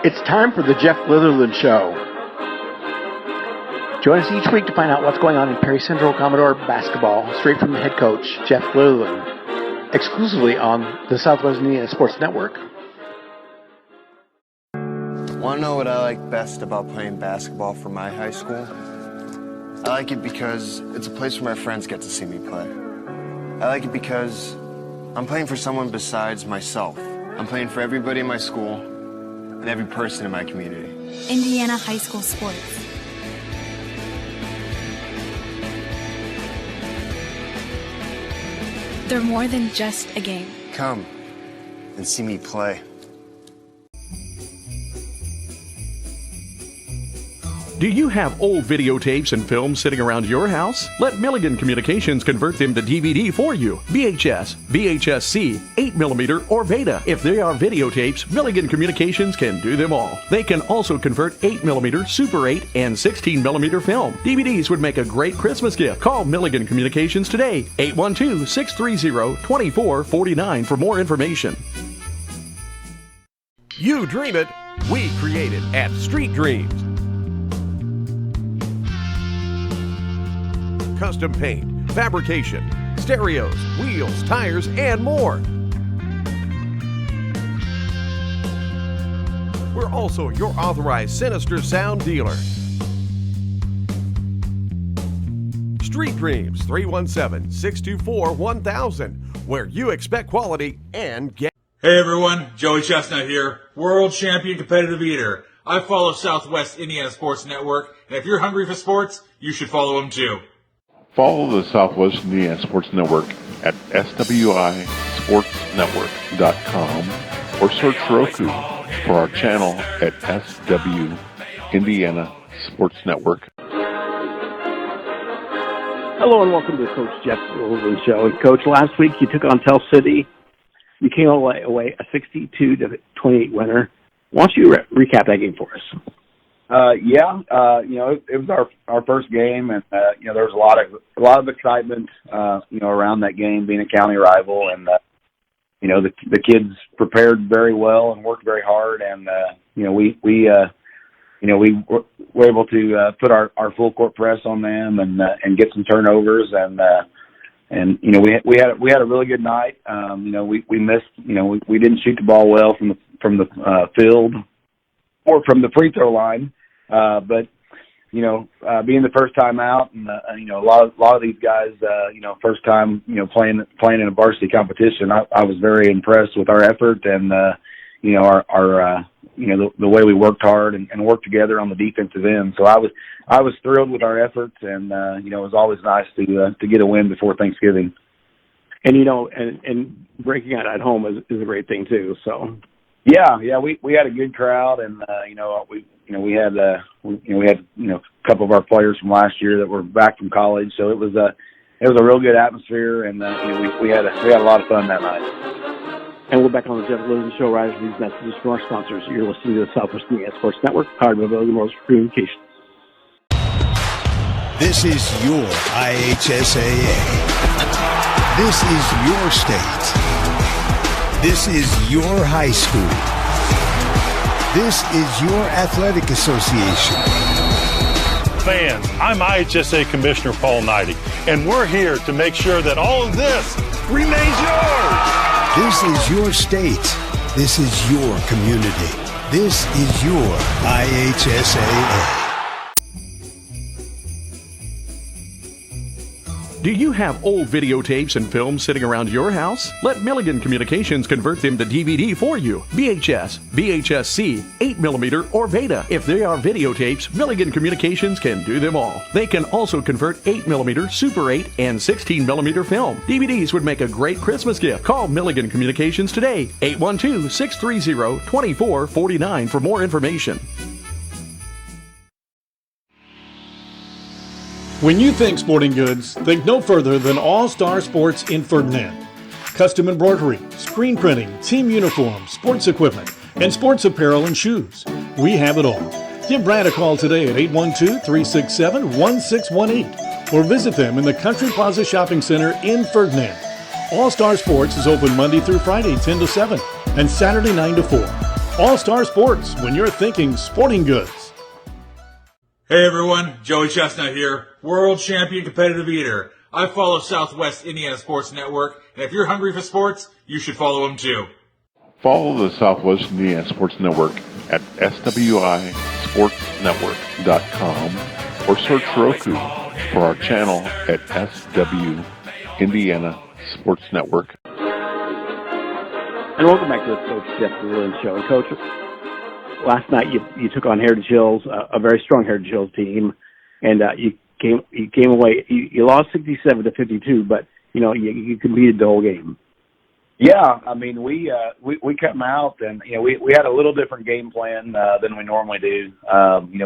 It's time for the Jeff Litherland Show. Join us each week to find out what's going on in Perry Central Commodore basketball, straight from the head coach, Jeff Litherland, exclusively on the Southwest Indiana Sports Network. Want to know what I like best about playing basketball for my high school? I like it because it's a place where my friends get to see me play. I like it because I'm playing for someone besides myself. I'm playing for everybody in my school and every person in my community. Indiana high school sports. They're more than just a game. Come and see me play. Do you have old videotapes and films sitting around your house? Let Milligan Communications convert them to DVD for you. VHS, VHS-C, 8mm, or Beta. If they are videotapes, Milligan Communications can do them all. They can also convert 8mm, Super 8, and 16mm film. DVDs would make a great Christmas gift. Call Milligan Communications today, 812-630-2449 for more information. You dream it, we create it at Street Dreams. Custom paint, fabrication, stereos, wheels, tires, and more. We're also your authorized Sinister Sound dealer. Street Dreams, 317-624-1000, where you expect quality and get. Hey everyone, Joey Chestnut here, world champion competitive eater. I follow Southwest Indiana Sports Network, and if you're hungry for sports, you should follow them too. Follow the Southwest Indiana Sports Network at swisportsnetwork.com or search Roku for our channel at SW Indiana Sports Network. Hello and welcome to Coach Jeff Litherland Show. And Coach, last week you took on Tell City. You came away a 62-28 winner. Why don't you recap that game for us? It was our first game, and there was a lot of excitement, around that game being a county rival, and the kids prepared very well and worked very hard, and we were able to put our full court press on them and get some turnovers, and we had a really good night. We missed, we didn't shoot the ball well from the field or from the free throw line. But being the first time out, and a lot of these guys, first time, playing in a varsity competition, I was very impressed with our effort and the way we worked hard and worked together on the defensive end. So I was thrilled with our efforts, and it was always nice to get a win before Thanksgiving. And and breaking out at home is a great thing too. So yeah, we had a good crowd, and we had a couple of our players from last year that were back from college, so it was a real good atmosphere, and we had a lot of fun that night. And we're back on the Jeff Litherland Show right after these messages from our sponsors. You're listening to the Southwest Indiana Sports Network, powered by Milligan Morris Communications. This is your IHSAA. This is your state. This is your high school. This is your athletic association. Fans, I'm IHSA Commissioner Paul Knighty, and we're here to make sure that all of this remains yours. This is your state. This is your community. This is your IHSAA. Do you have old videotapes and films sitting around your house? Let Milligan Communications convert them to DVD for you. VHS, VHS-C, 8mm, or Beta. If they are videotapes, Milligan Communications can do them all. They can also convert 8mm, Super 8, and 16mm film. DVDs would make a great Christmas gift. Call Milligan Communications today, 812-630-2449 for more information. When you think sporting goods, think no further than All Star Sports in Ferdinand. Custom embroidery, screen printing, team uniforms, sports equipment, and sports apparel and shoes. We have it all. Give Brad a call today at 812-367-1618 or visit them in the Country Plaza Shopping Center in Ferdinand. All Star Sports is open Monday through Friday 10 to 7 and Saturday 9 to 4. All-Star Sports, when you're thinking sporting goods. Hey everyone, Joey Chestnut here, world champion competitive eater. I follow Southwest Indiana Sports Network, and if you're hungry for sports, you should follow them too. Follow the Southwest Indiana Sports Network at swisportsnetwork.com or search Roku for our channel at SW Indiana Sports Network. And welcome back to the Coach Jeff Litherland Show. And Coach, last night you took on Heritage Hills, a very strong Heritage Hills team, and you came away. You lost 67-52, but you competed the whole game. Yeah, I mean we come out and we had a little different game plan than we normally do.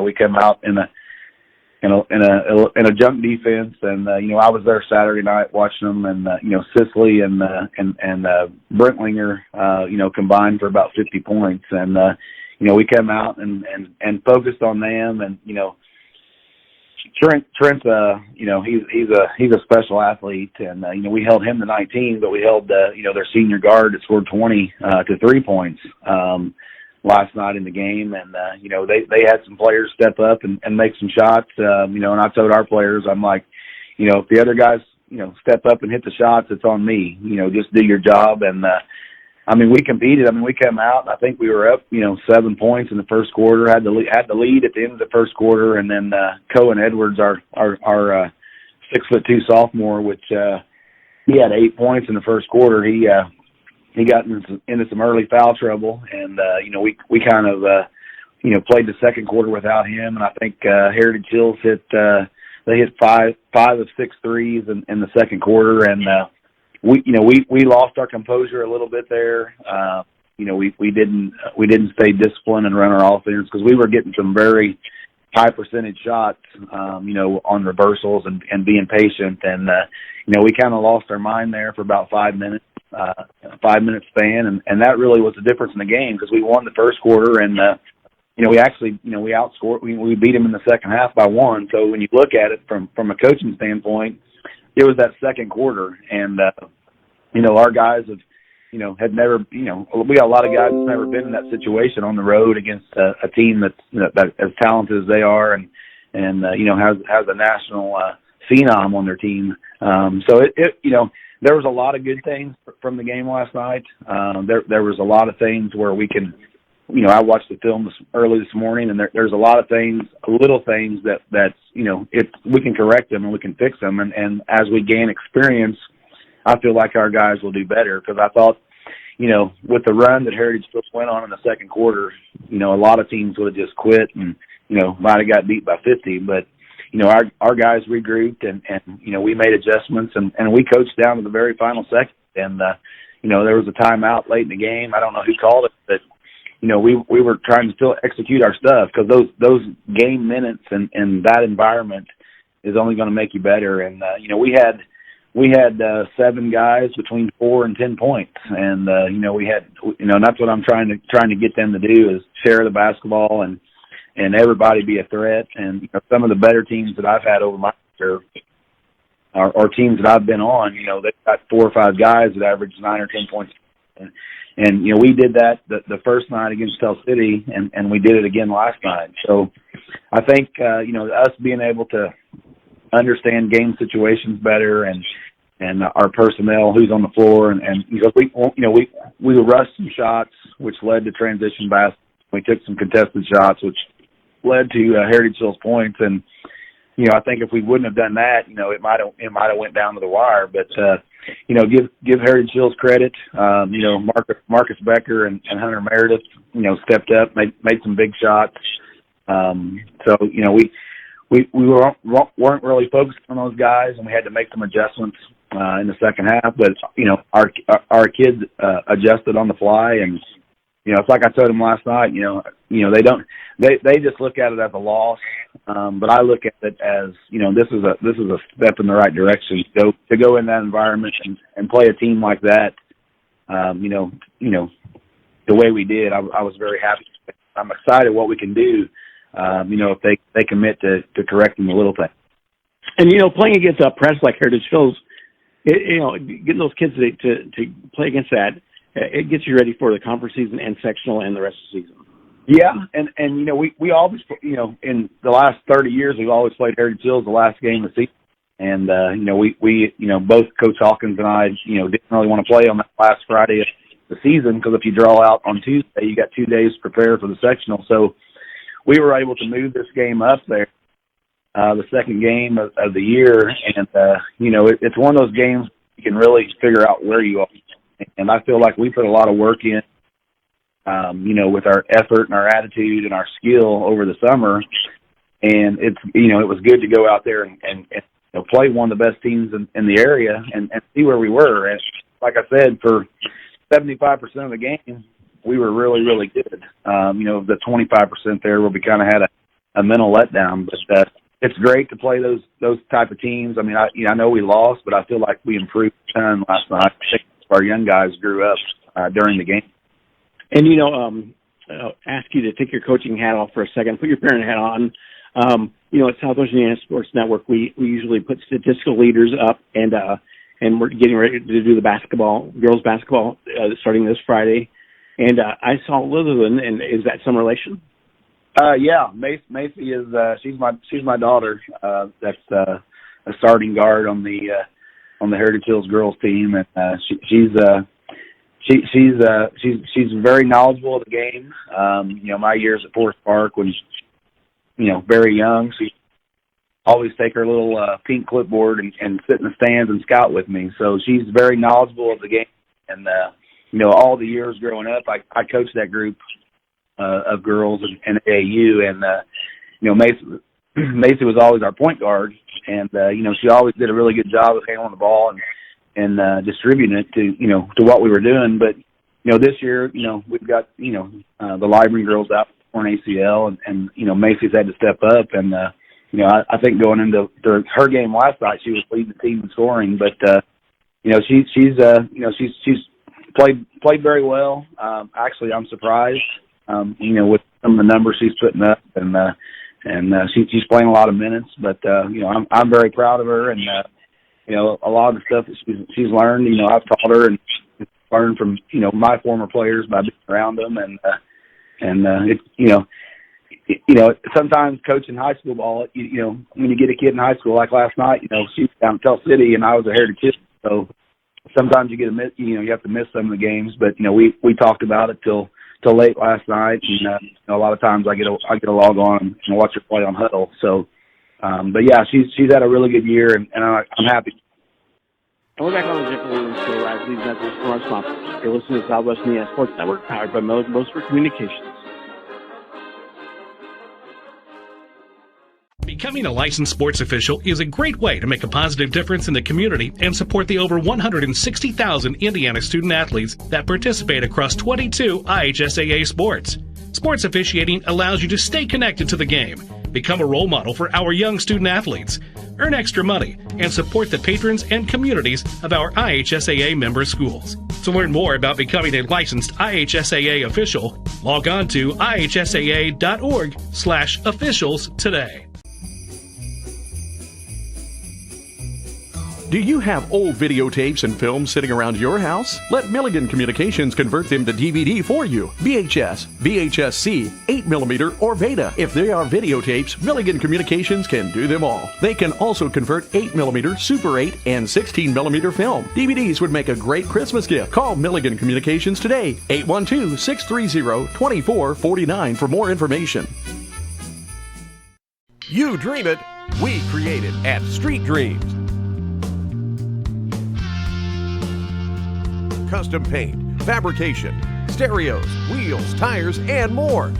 We come out in a junk defense, and I was there Saturday night watching them, and Sicily and Brentlinger combined for about 50 points, and we came out and focused on them, and Trent's he's a special athlete, and we held him to 19, but we held their senior guard that scored 20 to 3 points last night in the game, and they had some players step up and make some shots, and I told our players, I'm like, if the other guys step up and hit the shots, it's on me. Just do your job, and we competed. We came out, and I think we were up 7 points in the first quarter. Had the lead at the end of the first quarter, and then Cohen Edwards, our 6'2" sophomore, which he had 8 points in the first quarter. He got into some early foul trouble, and we kind of played the second quarter without him. And I think Heritage Hills hit 5 of 6 threes in the second quarter, and we lost our composure a little bit there. We didn't stay disciplined and run our offense because we were getting some very high percentage shots, on reversals and being patient, and we kind of lost our mind there for about 5 minutes. 5 minute span, and that really was the difference in the game because we won the first quarter, and we actually we outscored, we beat them in the second half by 1. So when you look at it from a coaching standpoint, it was that second quarter, and our guys had never, we got a lot of guys that's never been in that situation on the road against a team that's as talented as they are, and has a national phenom on their team. So it there was a lot of good things from the game last night. There was a lot of things where we can, I watched the film early this morning, and there's a lot of things, little things that if we can correct them and we can fix them, and as we gain experience, I feel like our guys will do better, because I thought, with the run that Heritage just went on in the second quarter, a lot of teams would have just quit and might have got beat by 50, but our guys regrouped, and we made adjustments, and we coached down to the very final second. And, there was a timeout late in the game. I don't know who called it, but, we were trying to still execute our stuff, because those game minutes and that environment is only going to make you better. And, we had 7 guys between 4 and 10 points. And, we had, and that's what I'm trying to get them to do, is share the basketball and everybody be a threat. And some of the better teams that I've had over my career, or teams that I've been on, they've got 4 or 5 guys that average 9 or 10 points. And we did that the first night against Tell City, and we did it again last night. So I think, us being able to understand game situations better, and our personnel, who's on the floor, and we rushed some shots, which led to transition baskets. We took some contested shots, which led to Heritage Hills points, and I think if we wouldn't have done that, it might have went down to the wire. But give Heritage Hills credit. Marcus Becker and Hunter Meredith, stepped up, made some big shots. So we weren't really focused on those guys, and we had to make some adjustments in the second half. But our kids adjusted on the fly, and it's like I told them last night. They just look at it as a loss, but I look at it as this is a step in the right direction. To go in that environment and play a team like that, the way we did, I was very happy. I'm excited what we can do, if they commit to correcting the little things. And playing against a press like Heritage Hills, getting those kids to play against that, it gets you ready for the conference season and sectional and the rest of the season. Yeah, and we always, in the last 30 years, we've always played Heritage Hills the last game of the season. And, we both Coach Hawkins and I, didn't really want to play on that last Friday of the season because if you draw out on Tuesday, you got 2 days to prepare for the sectional. So we were able to move this game up there, the second game of the year. And, it's one of those games you can really figure out where you are. And I feel like we put a lot of work in, with our effort and our attitude and our skill over the summer. And it's, it was good to go out there and play one of the best teams in the area and see where we were. And like I said, for 75% of the game, we were really, really good. The 25% there where we kind of had a mental letdown, but it's great to play those type of teams. I mean, I know we lost, but I feel like we improved a ton last night. I think our young guys grew up during the game. And, ask you to take your coaching hat off for a second, put your parent hat on. At Southwest Indiana Sports Network, we usually put statistical leaders up, and we're getting ready to do the girls basketball, starting this Friday. And I saw Litherland, and is that some relation? Yeah, Macy is. She's my daughter. That's a starting guard on the Heritage Hills girls team, and she's very knowledgeable of the game. My years at Forest Park when very young, she always take her little pink clipboard and sit in the stands and scout with me. So she's very knowledgeable of the game. And all the years growing up, I coached that group of girls and AAU, and Macy was always our point guard, and she always did a really good job of handling the ball and distributing it to what we were doing. But this year, we've got the library girls out for an ACL, and Macy's had to step up, and I think going into her game last night, she was leading the team in scoring, but she's played very well. Actually, I'm surprised, with some of the numbers she's putting up, and she's playing a lot of minutes. But I'm very proud of her, and a lot of the stuff that she's learned, I've taught her and learned from my former players by being around them, and sometimes coaching high school ball, when you get a kid in high school like last night, she was down in Tell City and I was a Heritage Kid, so sometimes you you have to miss some of the games. But we talked about it till late last night, and a lot of times I get a log on and watch her play on Huddle. So, but yeah, she's had a really good year, and I'm happy. And we're back on the Jeff Williams Show, right? These messages from our sponsors. You're listening to Southwest Indiana Sports Network, powered by Moser Communications. Becoming a licensed sports official is a great way to make a positive difference in the community and support the over 160,000 Indiana student athletes that participate across 22 IHSAA sports. Sports officiating allows you to stay connected to the game, become a role model for our young student athletes, earn extra money, and support the patrons and communities of our IHSAA member schools. To learn more about becoming a licensed IHSAA official, log on to ihsaa.org/officials today. Do you have old videotapes and films sitting around your house? Let Milligan Communications convert them to DVD for you. VHS, VHS-C, 8mm, or Beta. If they are videotapes, Milligan Communications can do them all. They can also convert 8mm, Super 8, and 16mm film. DVDs would make a great Christmas gift. Call Milligan Communications today, 812-630-2449 for more information. You dream it, we create it at Street Dreams. Custom paint, fabrication, stereos, wheels, tires, and more.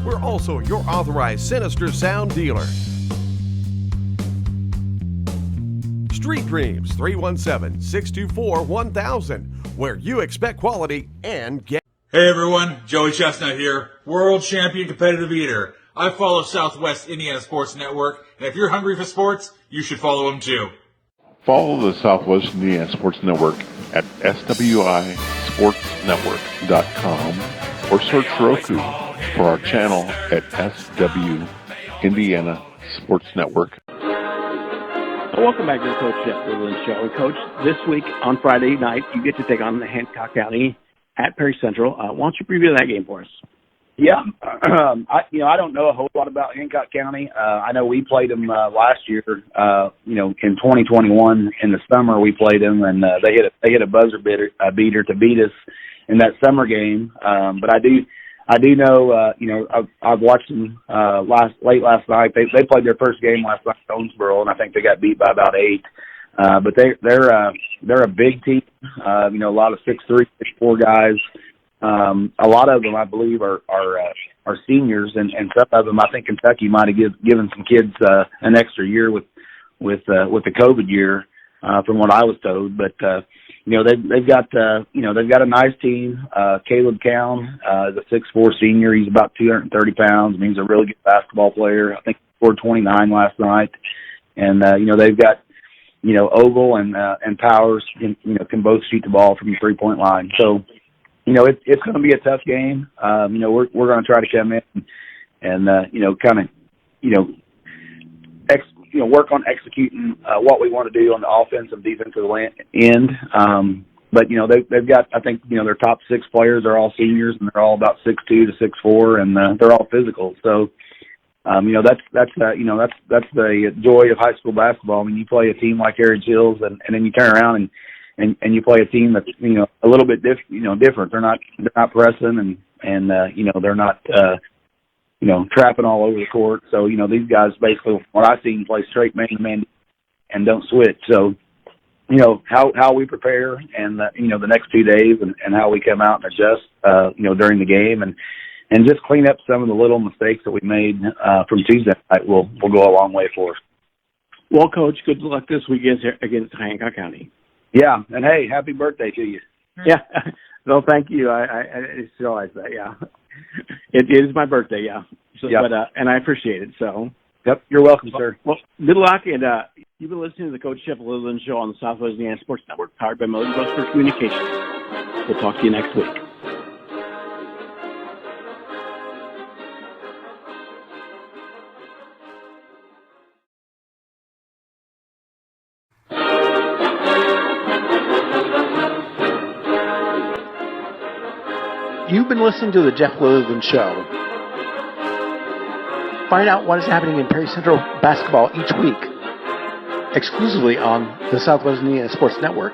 We're also your authorized Sinister Sound dealer. Street Dreams, 317-624-1000, where you expect quality and get. Hey everyone, Joey Chestnut here, world champion competitive eater. I follow Southwest Indiana Sports Network, and if you're hungry for sports, you should follow them too. Follow the Southwest Indiana Sports Network at swisportsnetwork.com or search Roku for our channel at SW Indiana Sports Network. Welcome back to the Coach Jeff Litherland Show. And Coach, this week on Friday night, you get to take on the Hancock County at Perry Central. Why don't you preview that game for us? Yeah, I don't know a whole lot about Hancock County. I know we played them last year. In 2021 in the summer we played them, and they hit a buzzer beater to beat us in that summer game. But I do know. I've watched them late last night. They played their first game last night at Owensboro, and I think they got beat by about 8. But they're a big team. A lot of 6'3", 6'4" guys. A lot of them, I believe, are seniors, and some of them, I think Kentucky might have given some kids an extra year with the COVID year, from what I was told. But they've got a nice team. Caleb Cowan is a 6'4" senior. He's about 230 pounds. I mean, he's a really good basketball player. I think he scored 29 last night, and they've got Ogle and Powers can both shoot the ball from the 3-point line. So. It's going to be a tough game. We're going to try to come in and work on executing what we want to do on the offensive, defensive end. But they've got, I think, their top 6 players are all seniors, and they're all about 6'2" to 6'4", and they're all physical. So, that's the joy of high school basketball. I mean, you play a team like Heritage Hills, and then you turn around and you play a team that's a little bit different. They're not pressing and they're not trapping all over the court. So these guys basically, what I've seen, play straight man to man and don't switch. So how we prepare and the next 2 days and how we come out and adjust during the game and just clean up some of the little mistakes that we made from Tuesday night will go a long way for us. Well, Coach, good luck this weekend against Hancock County. Yeah, and hey, happy birthday to you. Yeah, no, thank you. I realize that. Yeah, it is my birthday. Yeah, so, yep. But and I appreciate it. So, yep, you're welcome, sir. Well, good luck, and you've been listening to the Coach Jeff Litherland Show on the Southwest Indiana Sports Network, powered by Moses Westford Communications. We'll talk to you next week. You've been listening to the Jeff Litherland Show. Find out what is happening in Perry Central basketball each week, exclusively on the Southwest Indiana Sports Network.